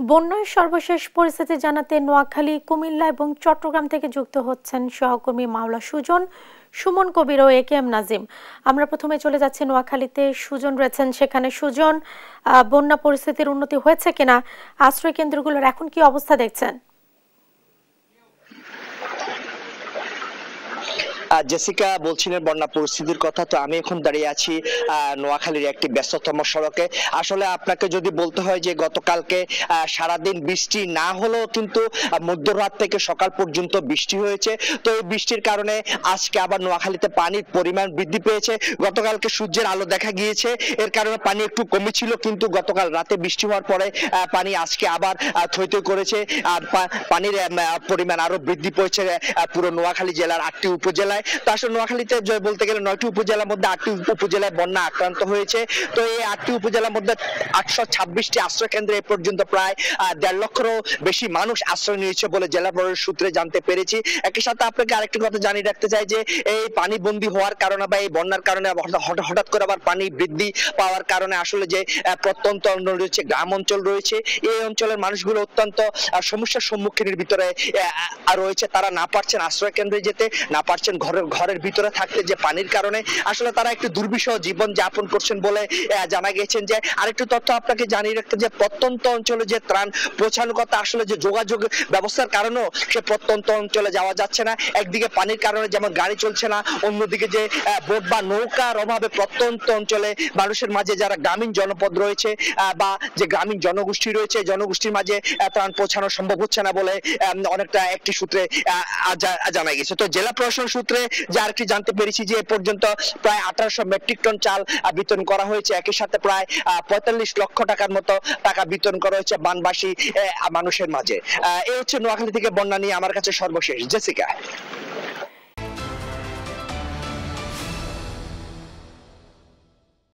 বন্যার সর্বশেষ পরিস্থিতি জানাতে নোয়াখালী, কুমিল্লা এবং চট্টগ্রাম থেকে যুক্ত হচ্ছেন সহকর্মী মাওলা সুজন, সুমন কবির ও একেএম নাজিম। আমরা প্রথমে চলে যাচ্ছি নোয়াখালীতে। সুজন রয়েছেন সেখানে। সুজন, বন্যা পরিস্থিতির উন্নতি হয়েছে কিনা, আশ্রয় কেন্দ্রগুলোর এখন কি অবস্থা দেখছেন? জেসিকা বলছিলেন বন্যা পরিস্থিতির কথা। তো আমি এখন দাঁড়িয়ে আছি নোয়াখালীর একটি ব্যস্ততম সড়কে। আসলে আপনাকে যদি বলতে হয় যে গতকালকে সারাদিন বৃষ্টি না হলেও কিন্তু মধ্যরাত থেকে সকাল পর্যন্ত বৃষ্টি হয়েছে। তো এই বৃষ্টির কারণে আজকে আবার নোয়াখালীতে পানির পরিমাণ বৃদ্ধি পেয়েছে। গতকালকে সূর্যের আলো দেখা গিয়েছে, এর কারণে পানি একটু কমেছিল, কিন্তু গতকাল রাতে বৃষ্টি হওয়ার পরে পানি আজকে আবার থই থই করেছে। পানির পরিমাণ আরো বৃদ্ধি পেয়েছে পুরো নোয়াখালী জেলার 8টি উপজেলায়। তো আসলে নোয়াখালীতে বলতে গেলে 9টি উপজেলার মধ্যে 8টি উপজেলায় বন্যা আক্রান্ত হয়েছে। তো এই 8টি উপজেলার মধ্যে 826টি আশ্রয় কেন্দ্রে এ পর্যন্ত প্রায় 1.5 লক্ষেরও বেশি মানুষ আশ্রয় নিয়েছে বলে জেলা প্রশাসনের সূত্রে জানতে পেরেছি। একই সাথে আপনাকে আরেকটি কথা জানিয়ে রাখতে চাই যে এই পানিবন্দী হওয়ার কারণে বা এই বন্যার কারণে হঠাৎ করে আবার পানি বৃদ্ধি পাওয়ার কারণে আসলে যে প্রত্যন্ত অঞ্চল রয়েছে, গ্রাম অঞ্চল রয়েছে, এই অঞ্চলের মানুষগুলো অত্যন্ত সমস্যার সম্মুখীনের ভিতরে রয়েছে। তারা না পারছেন আশ্রয় কেন্দ্রে যেতে, না পারছেন ঘরের ভিতরে থাকতে, যে পানির কারণে আসলে তারা একটু দুর্বিষহ জীবন যাপন করছেন বলে জানা গেছেন। যে আরেকটু তথ্য আপনাকে জানিয়ে রাখতে, যে প্রত্যন্ত অঞ্চলে যে ত্রাণ পৌঁছানোর কথা, আসলে যে যোগাযোগ ব্যবস্থার কারণেও সে প্রত্যন্ত অঞ্চলে যাওয়া যাচ্ছে না। একদিকে পানির কারণে যেমন গাড়ি চলছে না, অন্যদিকে যে বোট বা নৌকার অভাবে প্রত্যন্ত অঞ্চলে মানুষের মাঝে যারা গ্রামীণ জনপদ রয়েছে বা যে গ্রামীণ জনগোষ্ঠী রয়েছে, জনগোষ্ঠীর মাঝে ত্রাণ পৌঁছানো সম্ভব হচ্ছে না বলে অনেকটা একটি সূত্রে জানা গেছে। তো জেলা প্রশাসন সূত্রে যে আরেকটি জানতে পেরেছি যে এ পর্যন্ত প্রায় 1800 মেট্রিক টন চাল বিতরণ করা হয়েছে। একই সাথে প্রায় 45 লক্ষ টাকার মতো টাকা বিতরণ করা হয়েছে বানবাসী মানুষের মাঝে। এই হচ্ছে নোয়াখালী থেকে বন্যা নিয়ে আমার কাছে সর্বশেষ। জেসিকা।